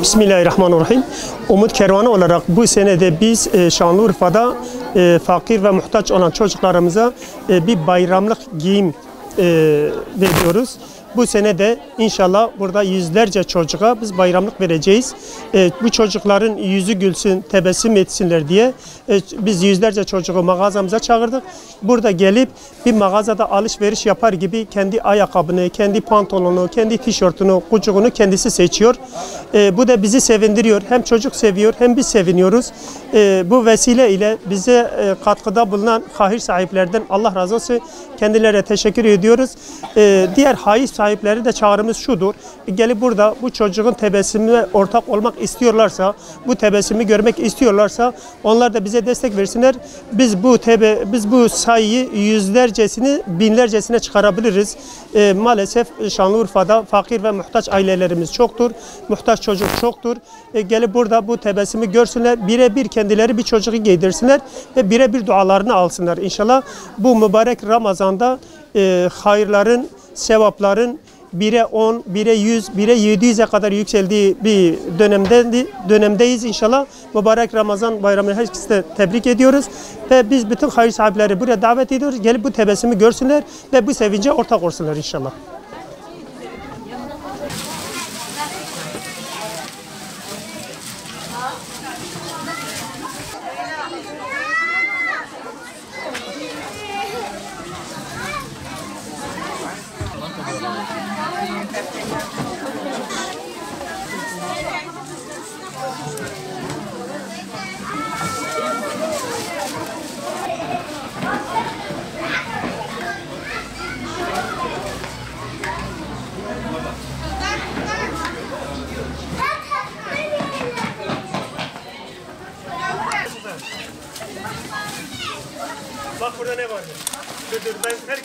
Bismillahirrahmanirrahim. Umut Kervanı olarak bu senede biz Şanlıurfa'da fakir ve muhtaç olan çocuklarımıza bir bayramlık giyim veriyoruz. Bu sene de inşallah burada yüzlerce çocuğa biz bayramlık vereceğiz. Bu çocukların yüzü gülsün, tebessüm etsinler diye biz yüzlerce çocuğu mağazamıza çağırdık. Burada gelip bir mağazada alışveriş yapar gibi kendi ayakkabını, kendi pantolonu, kendi tişörtünü, kucuğunu kendisi seçiyor. Bu da bizi sevindiriyor. Hem çocuk seviyor hem biz seviniyoruz. Bu vesile ile bize katkıda bulunan hayır sahiplerden Allah razı olsun. Kendilerine teşekkür ediyoruz. Diğer hayır sahipleri de çağrımız şudur. Gelip burada bu çocuğun tebessümüne ortak olmak istiyorlarsa, bu tebessümü görmek istiyorlarsa onlar da bize destek versinler. Biz bu sayıyı yüzlercesini, binlercesine çıkarabiliriz. Maalesef Şanlıurfa'da fakir ve muhtaç ailelerimiz çoktur. Muhtaç çocuk çoktur. Gelip burada bu tebessümü görsünler. Birebir kendileri bir çocuğu giydirsinler ve birebir dualarını alsınlar. İnşallah bu mübarek Ramazan'da hayırların, sevapların 1'e 10, 1'e 100, 1'e 700'e kadar yükseldiği bir dönemdeyiz inşallah. Mübarek Ramazan bayramını herkese de tebrik ediyoruz. Ve biz bütün hayır sahipleri buraya davet ediyoruz. Gelip bu tebessümü görsünler ve bu sevince ortak olsunlar inşallah. Bak burada ne var? Dur ben her